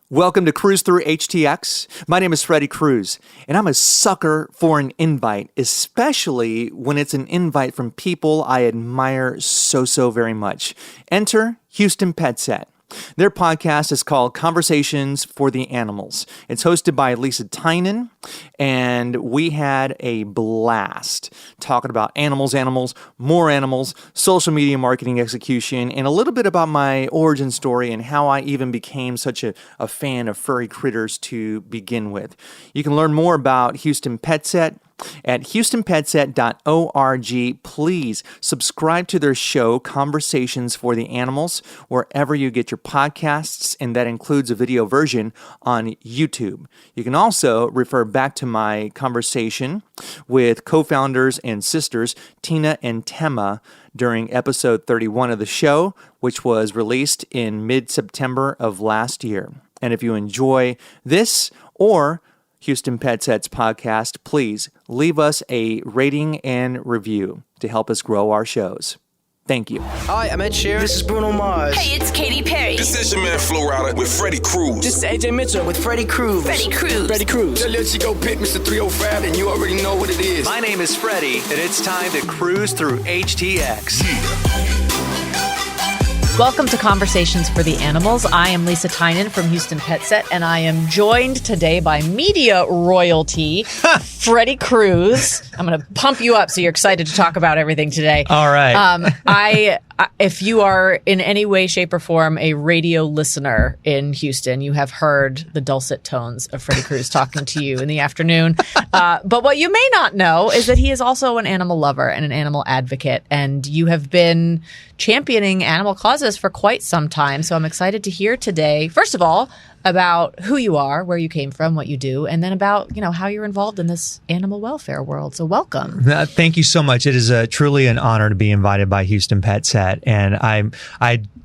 Welcome to Cruise Through HTX. My name is Freddie Cruz, and I'm a sucker for an invite, especially when it's an invite from people I admire so very much. Enter Houston PetSet. Their podcast is called Conversations for the Animals. It's hosted by Lisa Tynan, and we had a blast talking about animals, more animals, social media marketing execution, and a little bit about my origin story and how I even became such a fan of furry critters to begin with. You can learn more about Houston PetSet at houstonpetset.org. Please subscribe to their show, Conversations for the Animals, wherever you get your podcasts, and that includes a video version on YouTube. You can also refer back to my conversation with co-founders and sisters Tina and Tema during episode 31 of the show, which was released in mid-September of last year. And if you enjoy this or Houston PetSet's podcast, please leave us a rating and review to help us grow our shows. Thank you. Hi, I'm Ed Sheeran. This is Bruno Mars. Hey, it's Katy Perry. This is your man Flo Rida with Freddie Cruz. This is AJ Mitchell with Freddie Cruz. Freddie Cruz. Freddie Cruz. Tell your Chico pick Mr. 305 and you already know what it is. My name is Freddie, and it's time to cruise through HTX. Welcome to Conversations for the Animals. I am Lisa Tynan from Houston PetSet, and I am joined today by media royalty, Freddie Cruz. I'm going to pump you up so you're excited to talk about everything today. All right. If you are in any way, shape, or form a radio listener in Houston, you have heard the dulcet tones of Freddie Cruz talking to you in the afternoon. But what you may not know is that he is also an animal lover and an animal advocate, and you have been championing animal causes for quite some time. So I'm excited to hear today, first of all, about who you are, where you came from, what you do, and then about, how you're involved in this animal welfare world. So welcome. Thank you so much. It is truly an honor to be invited by Houston PetSet. And I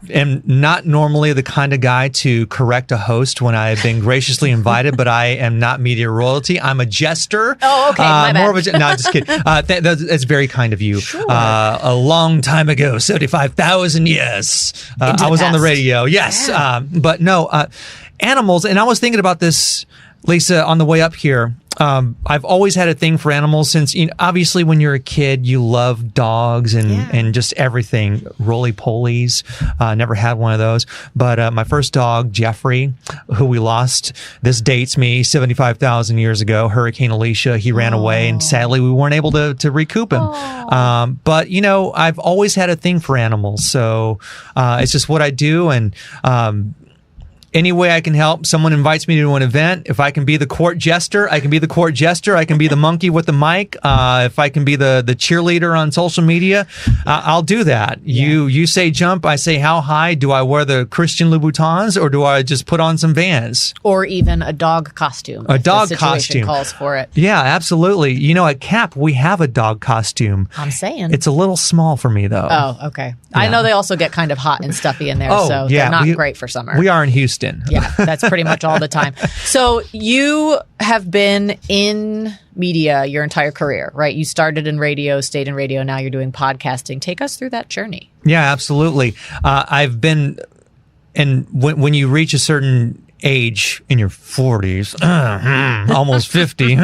am not normally the kind of guy to correct a host when I've been graciously invited, but I am not media royalty. I'm a jester. Oh, okay. My bad. More of a, no, just kidding. That's very kind of you. Sure. A long time ago, 75,000 years, I was on the radio. Yes. Yeah. But no, animals, and I was thinking about this, Lisa, on the way up here. I've always had a thing for animals since, obviously when you're a kid, you love dogs and just everything. Roly-polies. Never had one of those. But my first dog, Jeffrey, who we lost, this dates me 75,000 years ago, Hurricane Alicia, he ran away, and sadly we weren't able to recoup him. But, I've always had a thing for animals. So it's just what I do. And any way I can help, someone invites me to an event. If I can be the court jester, I can be the court jester. I can be the monkey with the mic. If I can be the cheerleader on social media, I'll do that. Yeah. You say jump, I say how high. Do I wear the Christian Louboutins or do I just put on some Vans? Or even a dog costume. A dog the situation costume calls for it. Yeah, absolutely. At CAP, we have a dog costume. I'm saying. It's a little small for me, though. Oh, okay. Yeah. I know they also get kind of hot and stuffy in there, so yeah, they're not great for summer. We are in Houston. Yeah, that's pretty much all the time. So you have been in media your entire career, right? You started in radio, stayed in radio, now you're doing podcasting. Take us through that journey. Yeah, absolutely. I've been, and when you reach a certain age in your 40s, almost 50,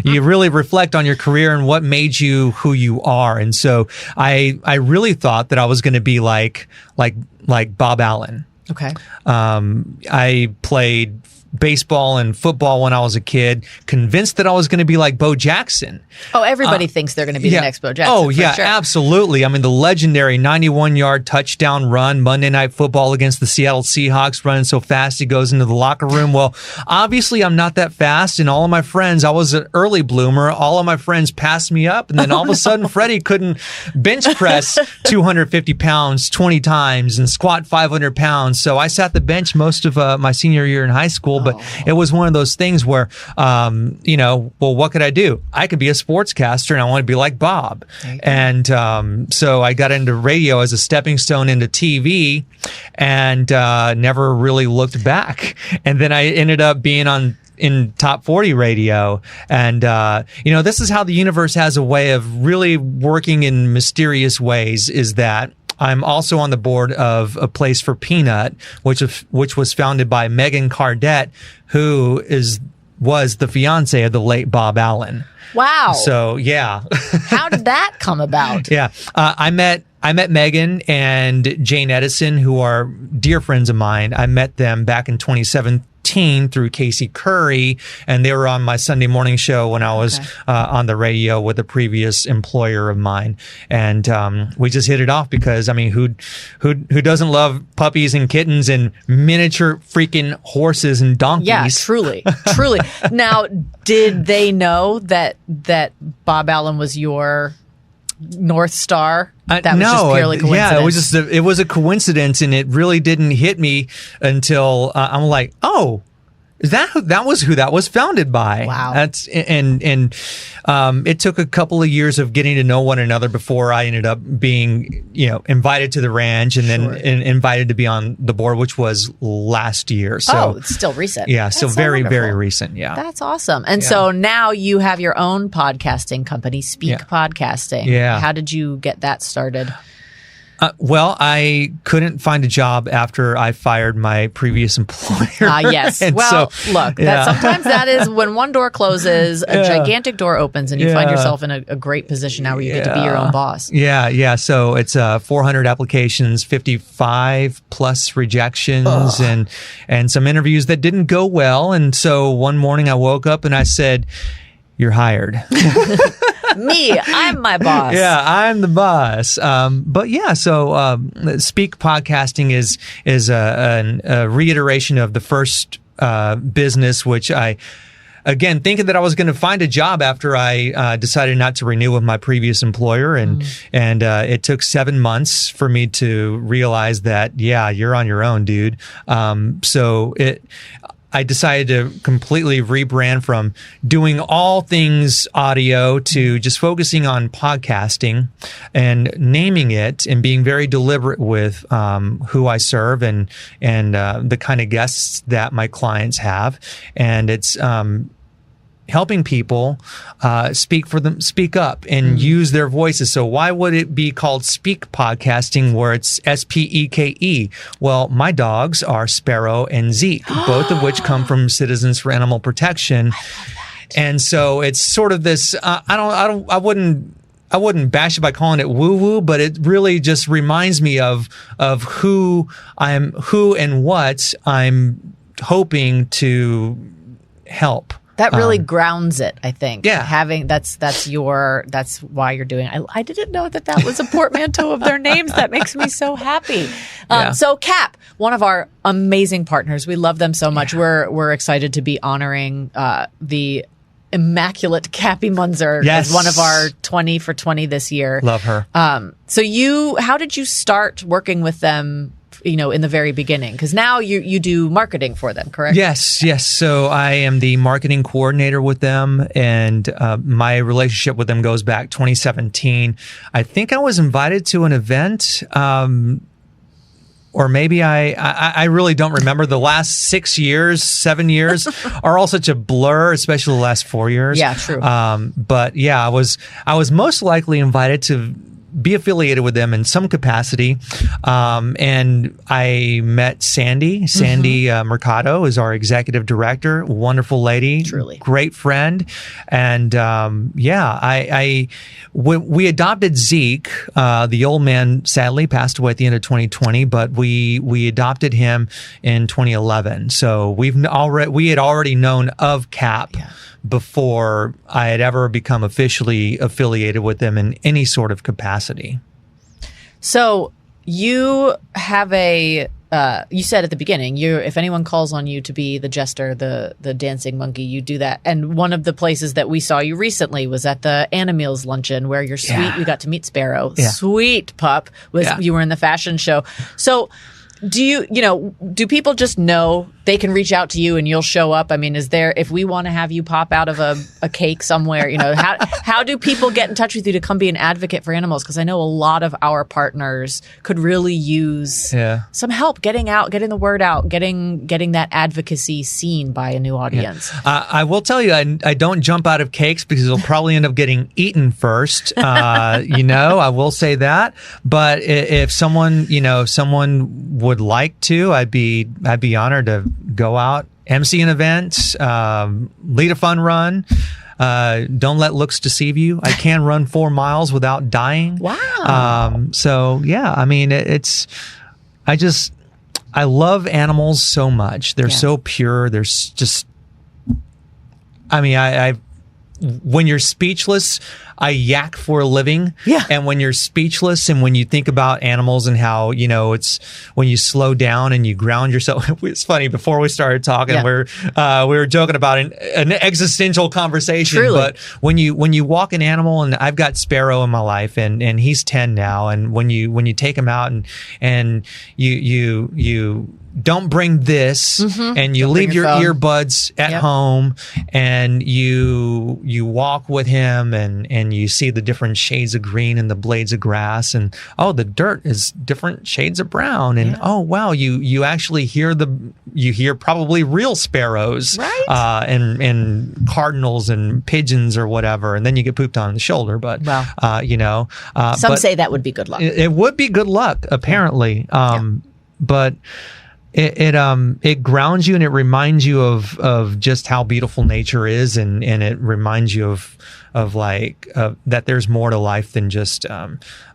you really reflect on your career and what made you who you are. And so I really thought that I was going to be like Bob Allen. Okay. I played baseball and football when I was a kid, convinced that I was going to be like Bo Jackson. Oh, everybody thinks they're going to be the next Bo Jackson. Oh, yeah, sure. Absolutely. I mean, the legendary 91-yard touchdown run, Monday Night Football against the Seattle Seahawks, running so fast he goes into the locker room. Well, obviously, I'm not that fast, and all of my friends, I was an early bloomer. All of my friends passed me up, and then all of a sudden, Freddie couldn't bench press 250 pounds 20 times and squat 500 pounds. So I sat the bench most of my senior year in high school. But it was one of those things where, well, what could I do? I could be a sportscaster and I want to be like Bob. And so I got into radio as a stepping stone into TV and never really looked back. And then I ended up being in top 40 radio. And, this is how the universe has a way of really working in mysterious ways, is that I'm also on the board of A Place for Peanut, which was founded by Megan Cardette, who was the fiance of the late Bob Allen. Wow. So yeah. How did that come about? Yeah. I met Megan and Jane Edison, who are dear friends of mine. I met them back in 2017 through Casey Curry, and they were on my Sunday morning show when I was on the radio with a previous employer of mine. And we just hit it off because, I mean, who doesn't love puppies and kittens and miniature freaking horses and donkeys? Yeah, truly. Now, did they know that Bob Allen was your North Star? That was just purely coincidence. Yeah, it was a coincidence, and it really didn't hit me until I'm like, oh, that was who that was founded by. Wow. That's and it took a couple of years of getting to know one another before I ended up being, invited to the ranch and then invited to be on the board, which was last year. So it's still recent. Yeah, That's so so very, wonderful. very recent. Yeah. That's awesome. And so now you have your own podcasting company, Speak Podcasting. Yeah. How did you get that started? Well, I couldn't find a job after I fired my previous employer. Yes. And well, so, look, sometimes that is when one door closes, a gigantic door opens, and you find yourself in a great position now where you get to be your own boss. Yeah. So it's 400 applications, 55 plus rejections, and some interviews that didn't go well. And so one morning I woke up and I said, "You're hired." Me, I'm my boss. Yeah, I'm the boss. So Speak Podcasting is a reiteration of the first business, which I, again, thinking that I was going to find a job after I decided not to renew with my previous employer, and it took 7 months for me to realize that you're on your own, dude. I decided to completely rebrand from doing all things audio to just focusing on podcasting and naming it and being very deliberate with who I serve and the kind of guests that my clients have. And it's helping people speak up and use their voices. So why would it be called Speak Podcasting where it's SPEKE? Well, my dogs are Sparrow and Zeke, both of which come from Citizens for Animal Protection. And so it's sort of this, I wouldn't bash it by calling it woo-woo, but it really just reminds me of who and what I'm hoping to help. That really grounds it, I think. Yeah. That's why you're doing it. I didn't know that was a portmanteau of their names. That makes me so happy. So Cap, one of our amazing partners, we love them so much. We're excited to be honoring the immaculate Cappy Munzer as one of our 20 for 20 this year. Love her. So how did you start working with them, in the very beginning? Because now you do marketing for them, correct? Yes. So I am the marketing coordinator with them, and my relationship with them goes back 2017. I think I was invited to an event, or maybe I really don't remember. The last 7 years are all such a blur, especially the last 4 years. Yeah, true. But yeah, I was most likely invited to be affiliated with them in some capacity. And I met Sandy. Sandy Mercado is our executive director. Wonderful lady. Truly. Great friend. And we adopted Zeke. The old man sadly passed away at the end of 2020, but we adopted him in 2011. So we had already known of Cap before I had ever become officially affiliated with them in any sort of capacity. So you have you said at the beginning, if anyone calls on you to be the jester, the dancing monkey, you do that. And one of the places that we saw you recently was at the Animeals luncheon where you're sweet. We got to meet Sparrow. Yeah. Sweet pup. You were in the fashion show. So do people just know they can reach out to you and you'll show up. I mean, if we want to have you pop out of a cake somewhere, how do people get in touch with you to come be an advocate for animals? Because I know a lot of our partners could really use some help getting the word out, getting that advocacy seen by a new audience. I will tell you, I don't jump out of cakes because it'll probably end up getting eaten first. I will say that. But if someone would like to, I'd be honored to go out, MC an event, lead a fun run. Don't let looks deceive you. I can run 4 miles without dying. Wow. So yeah, I mean, I love animals so much. They're so pure. There's just, I mean, when you're speechless, I yak for a living. Yeah. And when you're speechless and when you think about animals and how, it's when you slow down and you ground yourself. It's funny, before we started talking, we were joking about an existential conversation. Truly. But when you walk an animal, and I've got Sparrow in my life and he's 10 now. And when you take him out and you don't bring this, and you leave your earbuds at home, and you walk with him, and you see the different shades of green and the blades of grass, and the dirt is different shades of brown, and wow, you actually hear probably real sparrows, right? And cardinals and pigeons or whatever, and then you get pooped on the shoulder, but some say that would be good luck. It would be good luck, apparently, but. It grounds you, and it reminds you of just how beautiful nature is, and it reminds you of that there's more to life than just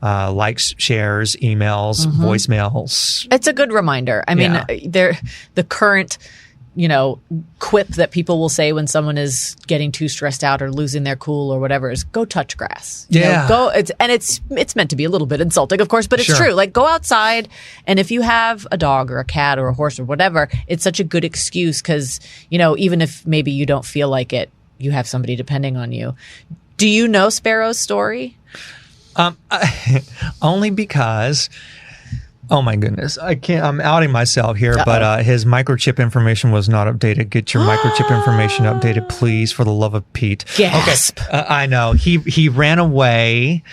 likes, shares, emails, voicemails. It's a good reminder. I mean, the current quip that people will say when someone is getting too stressed out or losing their cool or whatever is go touch grass. It's meant to be a little bit insulting, of course, but it's true. Like, go outside, and if you have a dog or a cat or a horse or whatever, it's such a good excuse because, even if maybe you don't feel like it, you have somebody depending on you. Do you know Sparrow's story? Only because... Oh my goodness. I'm outing myself here, but his microchip information was not updated. Get your microchip information updated, please, for the love of Pete. Gasp. Okay. I know. He ran away.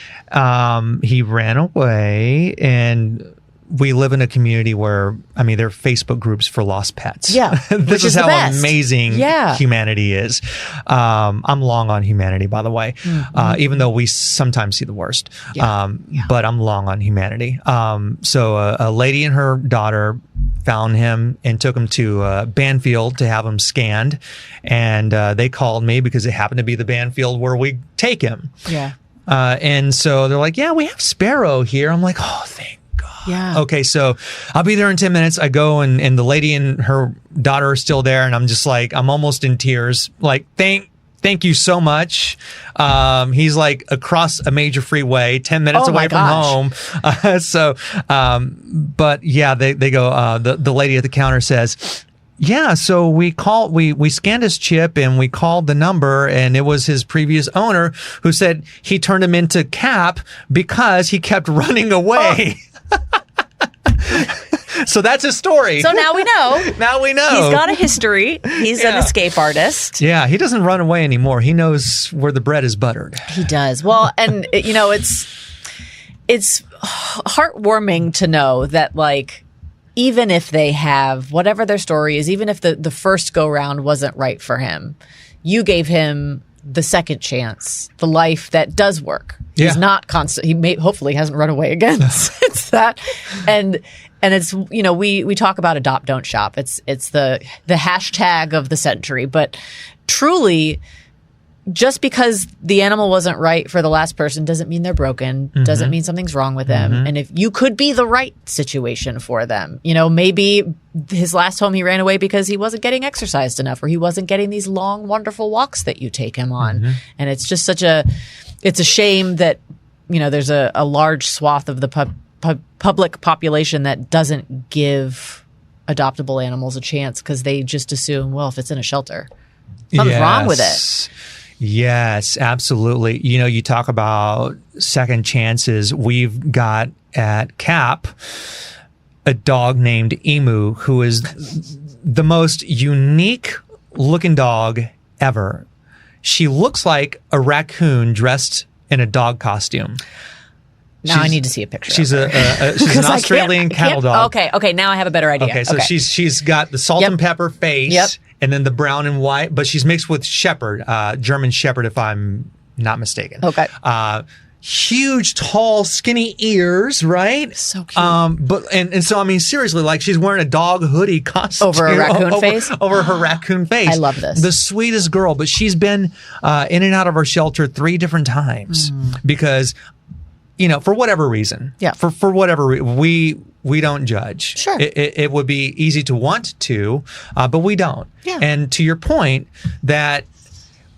And we live in a community where, there are Facebook groups for lost pets. Yeah. This is how best. amazing humanity is. I'm long on humanity, by the way, even though we sometimes see the worst. But I'm long on humanity. So a lady and her daughter found him and took him to Banfield to have him scanned. And they called me because it happened to be the Banfield where we take him. Yeah. And so they're like, we have Sparrow here. I'm like, oh, thank God. Yeah. Okay, so I'll be there in 10 minutes. I go and the lady and her daughter are still there, and I'm just like, I'm almost in tears. Like, thank you so much. He's like across a major freeway, 10 minutes away from home. But yeah, they go, the lady at the counter says, yeah, so we scanned his chip and we called the number, and it was his previous owner who said he turned him into Cap because he kept running away. So that's his story. So now we know. Now we know. He's got a history. He's an escape artist. Yeah, he doesn't run away anymore. He knows where the bread is buttered. He does. Well, and it's heartwarming to know that, like, even if they have whatever their story is, even if the first go round wasn't right for him, you gave him the second chance, the life that does work. He's not constant. Hopefully hasn't run away again since that. And it's, we talk about adopt, don't shop. It's the hashtag of the century, but truly, just because the animal wasn't right for the last person doesn't mean they're broken, doesn't mean something's wrong with them. And if you could be the right situation for them, maybe his last home he ran away because he wasn't getting exercised enough, or he wasn't getting these long, wonderful walks that you take him on. And it's just it's a shame that, there's a large swath of the public population that doesn't give adoptable animals a chance because they just assume, well, if it's in a shelter, something's wrong with it. Yes, absolutely. You talk about second chances. We've got at Cap a dog named Emu, who is the most unique looking dog ever. She looks like a raccoon dressed in a dog costume. Now I need to see a picture. She's of her. she's an Australian cattle dog. Okay. Now I have a better idea. Okay, so she's got the salt and pepper face, and then the brown and white, but she's mixed with Shepherd, German Shepherd, if I'm not mistaken. Okay. Huge, tall, skinny ears, right? So cute. And so I mean, seriously, like she's wearing a dog hoodie costume Over a raccoon face? over her raccoon face. I love this. The sweetest girl, but she's been in and out of our shelter 3 different times because, for whatever reason. Yeah. For whatever reason, we don't judge. Sure. It would be easy to want to, but we don't. Yeah. And to your point, that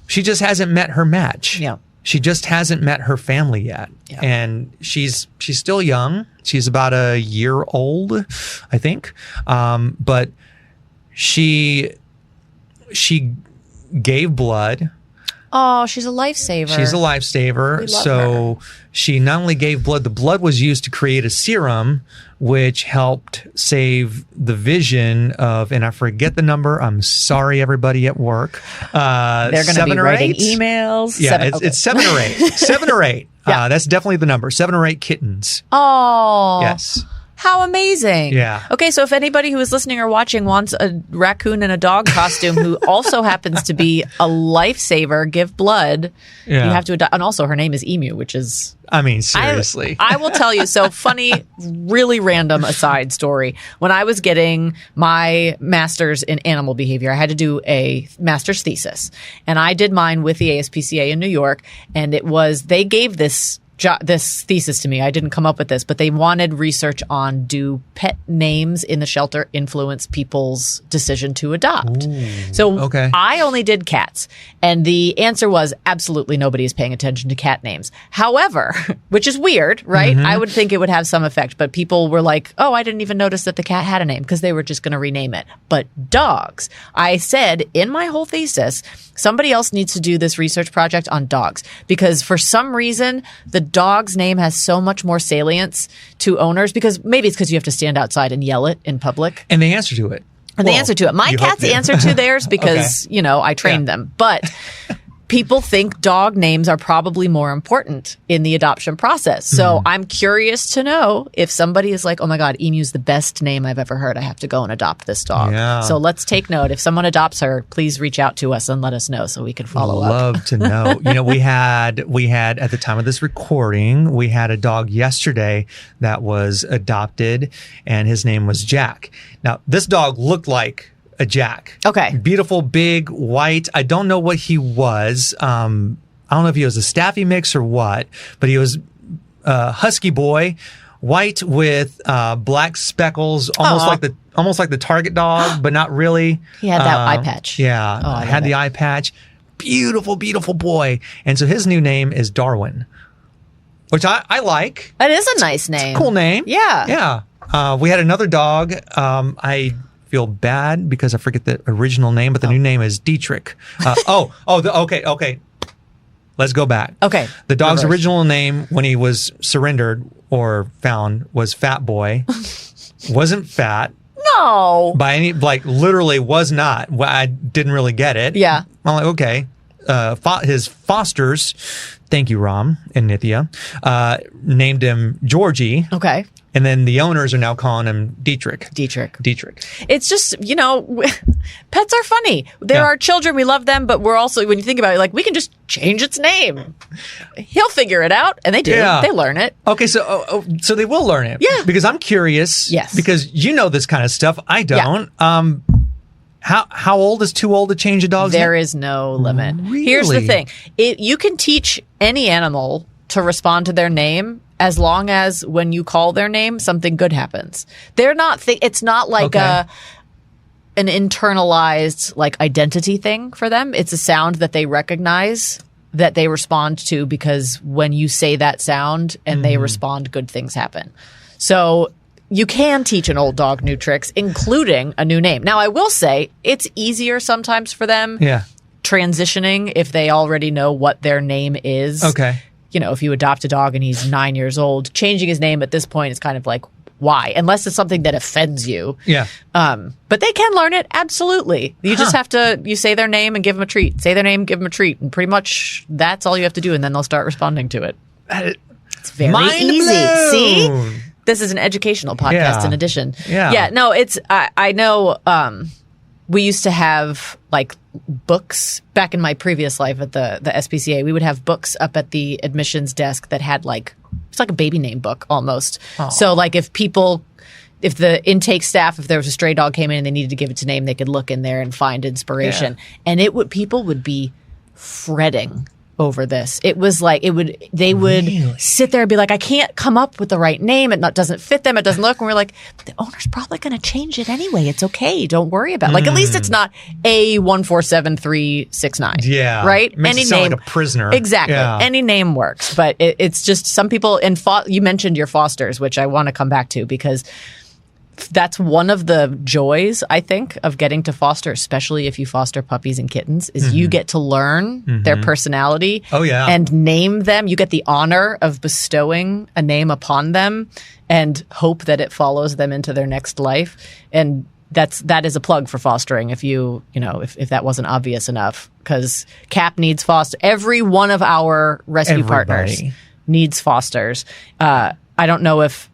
she just hasn't met her match. Yeah. She just hasn't met her family yet. Yeah. And she's still young. She's about a year old, I think. But she gave blood. Oh, she's a lifesaver. She's a lifesaver. We love So she not only gave blood, the blood was used to create a serum, which helped save the vision of, and I forget the number. I'm sorry, everybody at work. They're going to be writing emails. Yeah, it's 7 or 8. 7 or 8. Yeah. That's definitely the number. 7 or 8 kittens. Oh. Yes. How amazing. Yeah. Okay, so if anybody who is listening or watching wants a raccoon in a dog costume who also happens to be a lifesaver, give blood, you have to adopt. And also her name is Emu, which is... I mean, seriously. I will tell you, so funny, really random aside story. When I was getting my master's in animal behavior, I had to do a master's thesis. And I did mine with the ASPCA in New York. And they gave this thesis to me. I didn't come up with this, but they wanted research on, do pet names in the shelter influence people's decision to adopt? So I only did cats. And the answer was absolutely nobody is paying attention to cat names. However, which is weird, right? I would think it would have some effect, but people were like, oh, I didn't even notice that the cat had a name because they were just going to rename it. But dogs, I said in my whole thesis, somebody else needs to do this research project on dogs because for some reason, the dog's name has so much more salience to owners because maybe it's because you have to stand outside and yell it in public. And they answer to it. And they answer to it. My cats answer to theirs because, I trained them. But people think dog names are probably more important in the adoption process. So I'm curious to know if somebody is like, oh my God, Emu's the best name I've ever heard. I have to go and adopt this dog. Yeah. So let's take note. If someone adopts her, please reach out to us and let us know so we can follow up. Love to know. We had at the time of this recording, we had a dog yesterday that was adopted and his name was Jack. Now, this dog looked like a Jack. Okay. Beautiful, big, white. I don't know what he was. I don't know if he was a Staffy mix or what, but he was a husky boy, white with black speckles, almost like the Target dog, but not really. He had that eye patch. Yeah, I had the eye patch. Beautiful, beautiful boy. And so his new name is Darwin, which I like. That is a nice name. Cool name. Yeah. Yeah. We had another dog. I feel bad because I forget the original name, but the new name is Dietrich. Okay. Let's go back. Okay. The dog's Reverse. original name when he was surrendered or found was Fat Boy. Wasn't fat. No. By any, literally was not. Well, I didn't really get it. Yeah. I'm like, okay. His fosters, thank you, Ram and Nithya, named him Georgie. Okay. And then the owners are now calling him Dietrich. It's just, pets are funny. They're our children. We love them, but we're also, when you think about it, we can just change its name. He'll figure it out. And they do. Yeah. They learn it. Okay, so they will learn it. Yeah. Because I'm curious. Yes. Because you know this kind of stuff. I don't. Yeah. How old is too old to change a dog's name? There is no limit. Really? Here's the thing. You can teach any animal to respond to their name as long as when you call their name, something good happens. They're not, it's not like an internalized identity thing for them. It's a sound that they recognize that they respond to because when you say that sound and they respond, good things happen. So you can teach an old dog new tricks, including a new name. Now, I will say it's easier sometimes for them transitioning if they already know what their name is. Okay. If you adopt a dog and he's 9 years old, changing his name at this point is kind of like, why, unless it's something that offends you. Yeah. But they can learn it. Absolutely. You just have to, you say their name and give them a treat. Say their name, give them a treat. And pretty much that's all you have to do. And then they'll start responding to it. It's very easy. blown. See? This is an educational podcast in addition. Yeah. No, I know, we used to have like books back in my previous life at the SPCA. We would have books up at the admissions desk that had it's like a baby name book almost. Oh. So like if the intake staff, if there was a stray dog came in and they needed to give its a name, they could look in there and find inspiration. Yeah. And people would be fretting over this. It was like they would sit there and be like, I can't come up with the right name. It doesn't fit them. It doesn't look. And we're like, the owner's probably going to change it anyway. It's okay. Don't worry about it. Like, at least it's not A147369. Yeah. Right? Makes Any it sound name. like a prisoner. Exactly. Yeah. Any name works. But it's just some people you mentioned your fosters, which I want to come back to because that's one of the joys, I think, of getting to foster, especially if you foster puppies and kittens, is you get to learn their personality and name them. You get the honor of bestowing a name upon them and hope that it follows them into their next life. And that is a plug for fostering if if that wasn't obvious enough, because CAP needs foster. Every one of our rescue partners needs fosters. I don't know if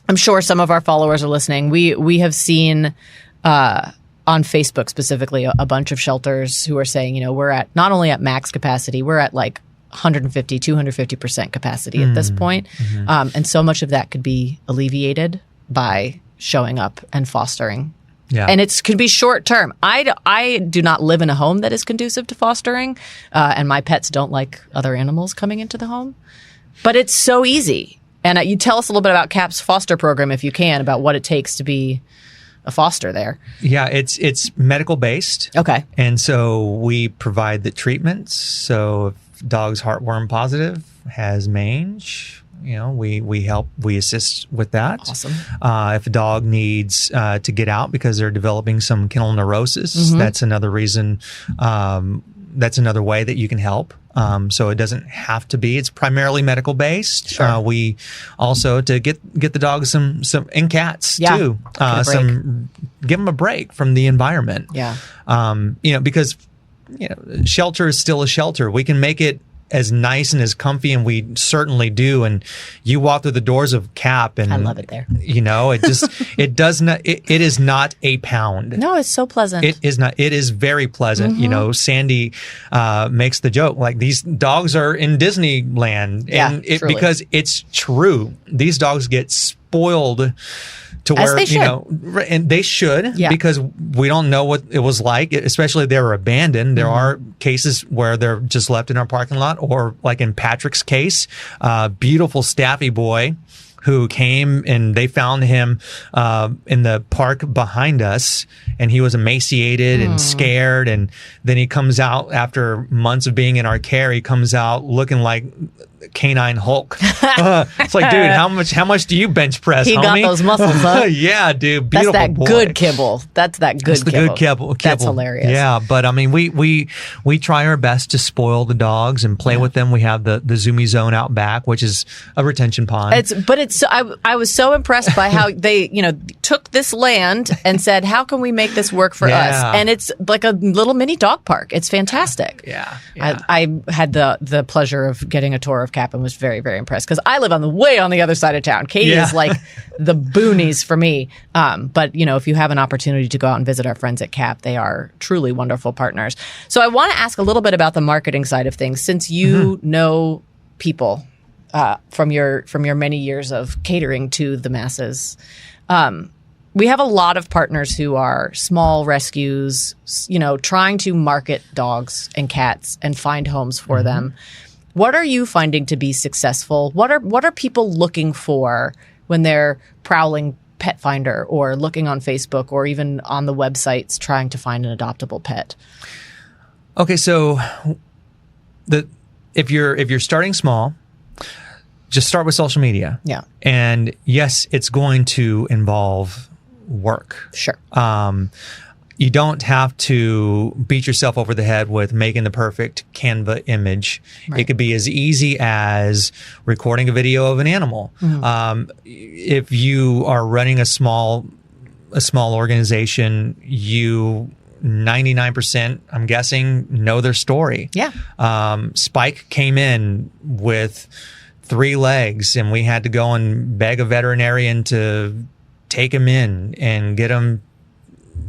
I'm sure some of our followers are listening. We have seen on Facebook specifically a bunch of shelters who are saying, we're at not only at max capacity, we're at like 150, 250% capacity at this point. And so much of that could be alleviated by showing up and fostering. Yeah. And it could be short term. I do not live in a home that is conducive to fostering, and my pets don't like other animals coming into the home. But it's so easy. And you tell us a little bit about CAP's foster program, if you can, about what it takes to be a foster there. Yeah, it's medical based. Okay. And so we provide the treatments. So if dog's heartworm positive, has mange, we assist with that. Awesome. If a dog needs to get out because they're developing some kennel neurosis, that's another reason. That's another way that you can help. So it doesn't have to be. It's primarily medical based. Sure. We also to get the dogs some and cats too. Give them a break from the environment. Yeah. Because shelter is still a shelter. We can make it as nice and as comfy, and we certainly do. And you walk through the doors of CAP, and I love it there. It does not. It is not a pound. No, it's so pleasant. It is not. It is very pleasant. Sandy makes the joke like these dogs are in Disneyland, and because it's true. These dogs get spoiled to where and they should, because we don't know what it was like, especially if they were abandoned. There are cases where they're just left in our parking lot, or like in Patrick's case, beautiful staffy boy who came and they found him in the park behind us, and he was emaciated and scared, and then he comes out after months of being in our care. He comes out looking like canine Hulk. It's like, dude, how much do you bench press? He got those muscles, huh? Yeah, dude, beautiful. That's that boy. good kibble. That's that good. That's the good kibble. That's hilarious. Yeah, but I mean, we try our best to spoil the dogs and play with them. We have the Zoomy Zone out back, which is a retention pond. I was so impressed by how they took this land and said, how can we make this work for us? And it's like a little mini dog park. It's fantastic. Yeah. I had the pleasure of getting a tour of CAP and was very, very impressed, because I live way on the other side of town. Katie is like the boonies for me. But if you have an opportunity to go out and visit our friends at CAP, they are truly wonderful partners. So I want to ask a little bit about the marketing side of things, since you know people from your many years of catering to the masses. We have a lot of partners who are small rescues, trying to market dogs and cats and find homes for them. What are you finding to be successful? What are people looking for when they're prowling Pet Finder or looking on Facebook or even on the websites trying to find an adoptable pet? Okay, so if you're starting small, just start with social media. Yeah. And yes, it's going to involve work. Sure. you don't have to beat yourself over the head with making the perfect Canva image. It could be as easy as recording a video of an animal. If you are running a small organization, you 99%, I'm guessing, know their story. Yeah. Spike came in with 3 legs, and we had to go and beg a veterinarian to take him in and get him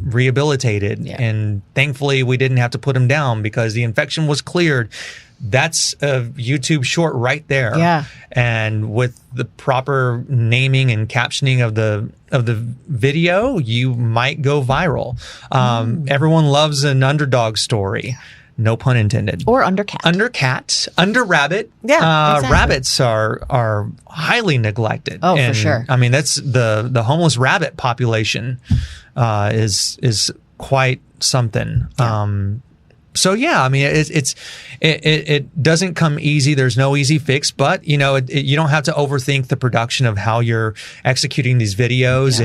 rehabilitated. Yeah. And thankfully, we didn't have to put him down because the infection was cleared. That's a YouTube short right there. Yeah. And with the proper naming and captioning of the video, you might go viral. Everyone loves an underdog story. No pun intended. Or under cat. Under cat, under rabbit. Yeah, exactly. Rabbits are highly neglected. Oh, and, for sure. I mean, that's the homeless rabbit population is quite something. Yeah. So yeah, I mean, it doesn't come easy. There's no easy fix, but you know, you don't have to overthink the production of how you're executing these videos,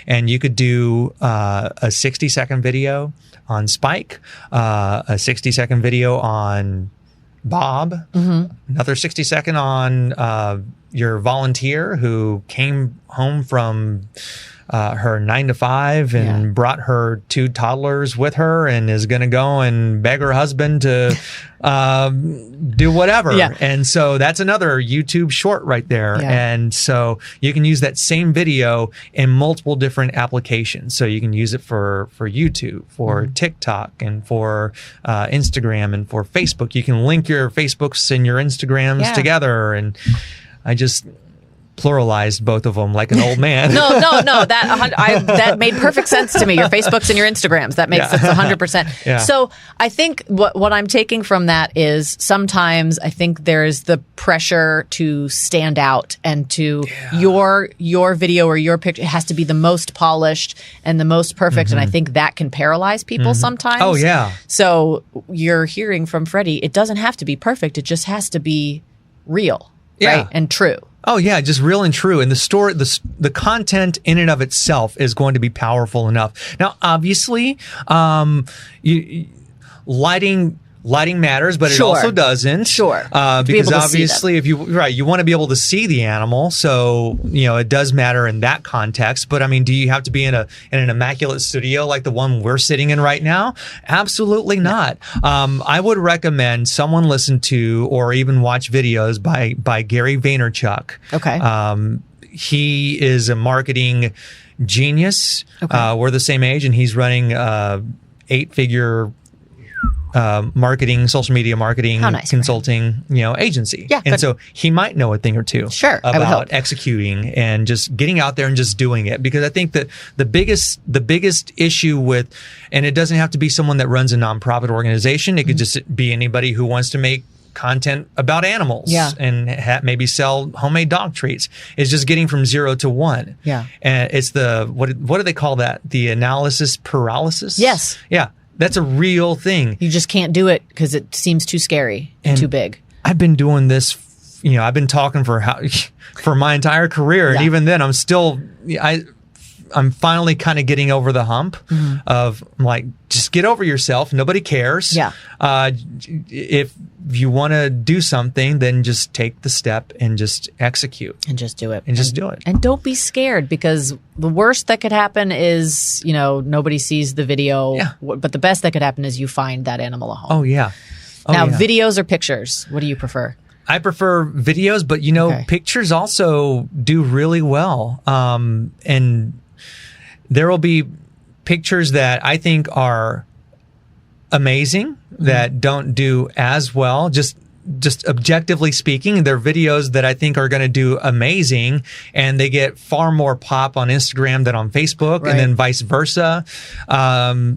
and you could do a 60-second video on Spike, a 60-second video on Bob, another 60-second on your volunteer who came home from her 9 to 5 and brought her 2 toddlers with her and is going to go and beg her husband to do whatever. Yeah. And so that's another YouTube short right there. Yeah. And so you can use that same video in multiple different applications. So you can use it for YouTube, for TikTok, and for Instagram, and for Facebook. You can link your Facebooks and your Instagrams together. And I just pluralized both of them like an old man. No. That made perfect sense to me. Your Facebooks and your Instagrams. That makes sense 100%. Yeah. So I think what I'm taking from that is sometimes I think there's the pressure to stand out and to your video or your picture. It has to be the most polished and the most perfect. And I think that can paralyze people sometimes. Oh, yeah. So you're hearing from Freddie, it doesn't have to be perfect. It just has to be real, right? And true. Oh yeah, just real and true. And the story, the content in and of itself is going to be powerful enough. Now, obviously, lighting matters, but it also doesn't. Sure. Because obviously, if you want to be able to see the animal, so it does matter in that context. But I mean, do you have to be in an immaculate studio like the one we're sitting in right now? Absolutely not. I would recommend someone listen to or even watch videos by Gary Vaynerchuk. Okay. He is a marketing genius. Okay. We're the same age, and he's running 8-figure social media marketing, consulting, agency. Yeah, and so he might know a thing or two about executing and just getting out there and just doing it. Because I think that the biggest issue with, and it doesn't have to be someone that runs a nonprofit organization. It could just be anybody who wants to make content about animals and maybe sell homemade dog treats. Is just getting from 0 to 1. Yeah. And it's what do they call that? The analysis paralysis? Yes. Yeah. That's a real thing. You just can't do it because it seems too scary and too big. I've been doing this, I've been talking for my entire career. And even then, I'm finally kind of getting over the hump of like, just get over yourself. Nobody cares. Yeah. If you want to do something, then just take the step and just execute. And just do it. And don't be scared, because the worst that could happen is, nobody sees the video. Yeah. But the best that could happen is you find that animal a home. Oh, yeah. Videos or pictures? What do you prefer? I prefer videos, but pictures also do really well. And there will be pictures that I think are amazing that don't do as well. Just objectively speaking, they're videos that I think are going to do amazing, and they get far more pop on Instagram than on Facebook, and then vice versa.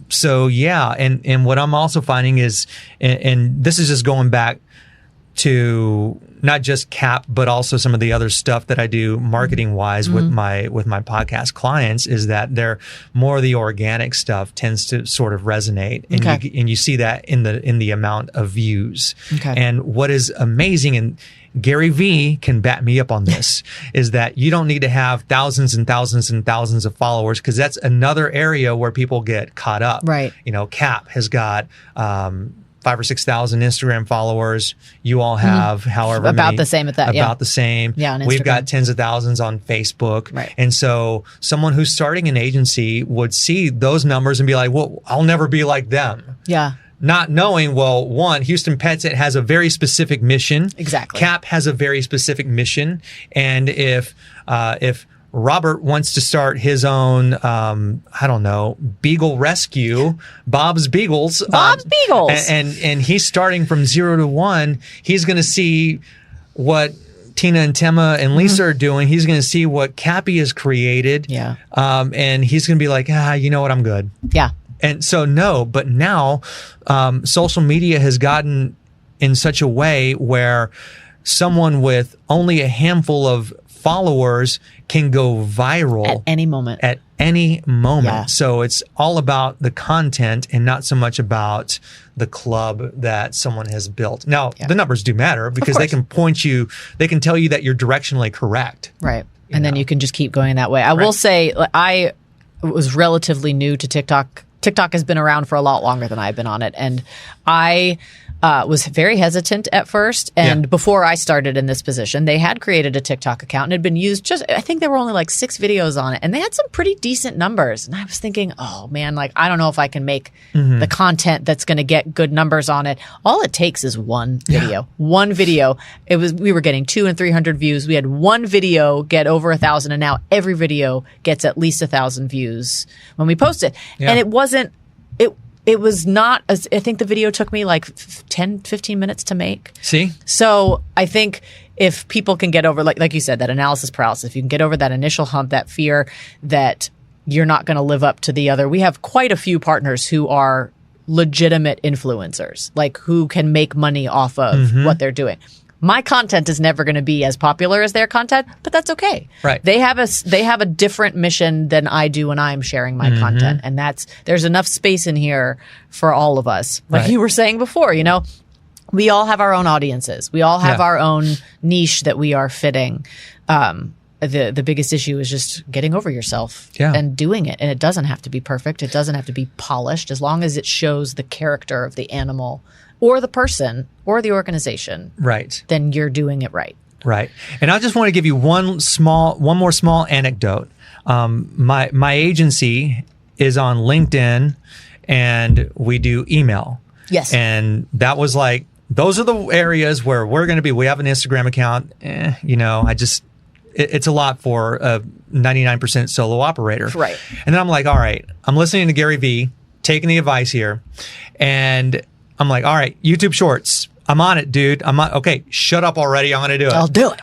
So yeah, and what I'm also finding is, and this is just going back to not just CAP, but also some of the other stuff that I do marketing wise with my podcast clients is that they're more of the organic stuff tends to sort of resonate. And you see that in the amount of views. Okay. And what is amazing, and Gary V can back me up on this, is that you don't need to have thousands and thousands and thousands of followers, because that's another area where people get caught up. Right. CAP has got 5,000 or 6,000 Instagram followers. You all have however About many, the same at that, about the same. Yeah, on We've got Instagram. tens of thousands on Facebook. Right. And so someone who's starting an agency would see those numbers and be like, well, I'll never be like them. Yeah. Not knowing, well, one, Houston PetSet has a very specific mission. Exactly. CAP has a very specific mission. And if Robert wants to start his own, Beagle Rescue, Bob's Beagles. Bob's Beagles. And he's starting from 0 to 1. He's going to see what Tina and Tema and Lisa are doing. He's going to see what Cappy has created. Yeah. And he's going to be like, you know what, I'm good. Yeah. And so but now social media has gotten in such a way where someone with only a handful of followers can go viral At any moment. Yeah. So it's all about the content and not so much about the club that someone has built. Now, the numbers do matter because they can they can tell you that you're directionally correct. Right. And then you can just keep going that way. I will say, I was relatively new to TikTok. TikTok has been around for a lot longer than I've been on it. And I was very hesitant at first. And before I started in this position, they had created a TikTok account and had been used I think there were only like 6 videos on it. And they had some pretty decent numbers. And I was thinking, oh man, I don't know if I can make the content that's going to get good numbers on it. All it takes is one video. Yeah. One video. We were getting 200 and 300 views. We had one video get over 1,000. And now every video gets at least 1,000 views when we post it. Yeah. And it was not, I think the video took me like 10, 15 minutes to make. See? So I think if people can get over, like you said, that analysis paralysis, if you can get over that initial hump, that fear that you're not going to live up to the other. We have quite a few partners who are legitimate influencers, who can make money off of what they're doing. My content is never going to be as popular as their content, but that's okay. Right. They have a different mission than I do when I'm sharing my content, and there's enough space in here for all of us. Like you were saying before, we all have our own audiences. We all have our own niche that we are fitting. The biggest issue is just getting over yourself and doing it. And it doesn't have to be perfect. It doesn't have to be polished, as long as it shows the character of the animal or the person or the organization. Right. Then you're doing it right. Right. And I just want to give you one more small anecdote. My agency is on LinkedIn and we do email. Yes. And that was those are the areas where we're going to be. We have an Instagram account. It's a lot for a 99% solo operator. Right. And then I'm like, all right, I'm listening to Gary V, taking the advice here. And I'm like, all right, YouTube Shorts. I'm on it, dude. Okay, shut up already. I'm going to do it.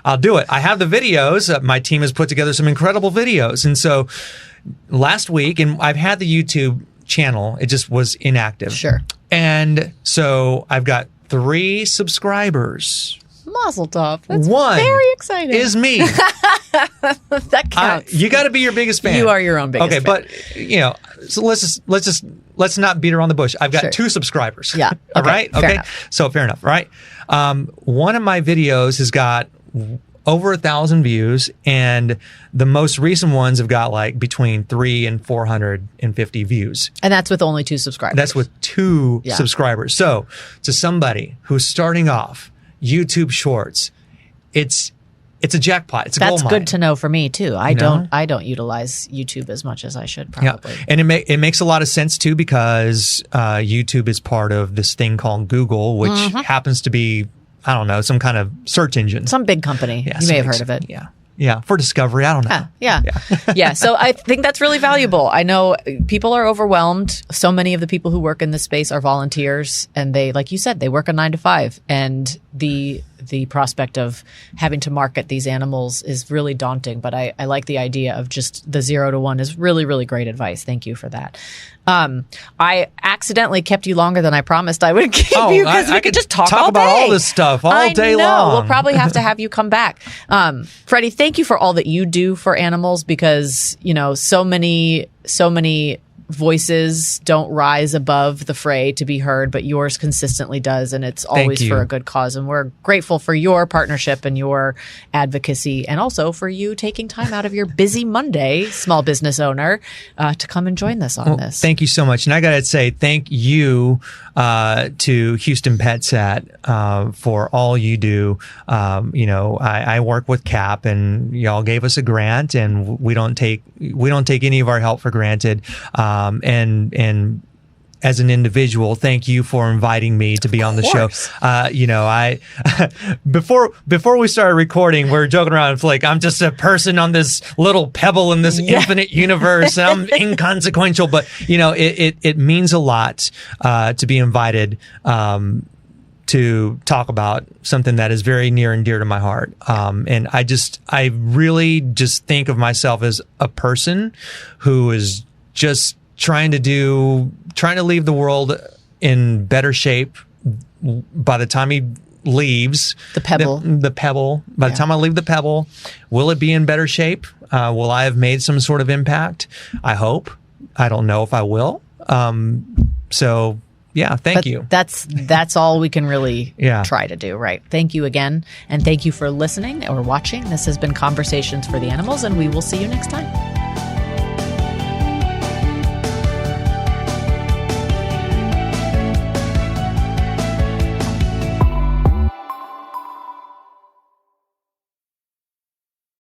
I'll do it. I have the videos. My team has put together some incredible videos. And so last week, and I've had the YouTube channel, it just was inactive. Sure. And so I've got 3 subscribers. Mazel tov. That's One very exciting. Is me. That counts. You got to be your biggest fan. You are your own biggest fan. But so let's not beat around the bush. I've got 2 subscribers. Yeah. All right. Fair Okay. enough. So fair enough. Right. One of my videos has got over 1,000 views, and the most recent ones have got between 300 and 450 views. And that's with only 2 subscribers. That's with 2 subscribers. So to somebody who's starting off, YouTube Shorts, it's a jackpot. It's a gold mine. That's good to know for me too. I don't utilize YouTube as much as I should probably. Yeah. And it makes a lot of sense too, because YouTube is part of this thing called Google, which happens to be, I don't know, some kind of search engine. Some big company. Yeah, you may have heard of it. Yeah. Yeah, for discovery. I don't know. Yeah. So I think that's really valuable. I know people are overwhelmed. So many of the people who work in this space are volunteers, and they, like you said, they work a 9 to 5. And the prospect of having to market these animals is really daunting. But I like the idea of just the 0 to 1 is really, really great advice. Thank you for that. I accidentally kept you longer than I promised I would keep you because we could just talk all about day. all this stuff all day long. We'll probably have to have you come back. Freddie, thank you for all that you do for animals because, so many voices don't rise above the fray to be heard, but yours consistently does, and it's always for a good cause. And we're grateful for your partnership and your advocacy, and also for you taking time out of your busy Monday, small business owner, to come and join us on this. Thank you so much. And I got to say, thank you to Houston PetSet for all you do. I work with CAP, and y'all gave us a grant, and we don't take any of our help for granted. And as an individual, thank you for inviting me to be on the show. I before we started recording, we're joking around. It's like I'm just a person on this little pebble in this infinite universe, and I'm inconsequential. But it means a lot to be invited to talk about something that is very near and dear to my heart. And I really just think of myself as a person who is just trying to leave the world in better shape by the time he leaves the pebble. By the time I leave the pebble, will it be in better shape? Will I have made some sort of impact? I hope. I don't know if I will. So yeah, thank you. That's all we can really try to do, right? Thank you again, and thank you for listening or watching. This has been Conversations for the Animals, and we will see you next time.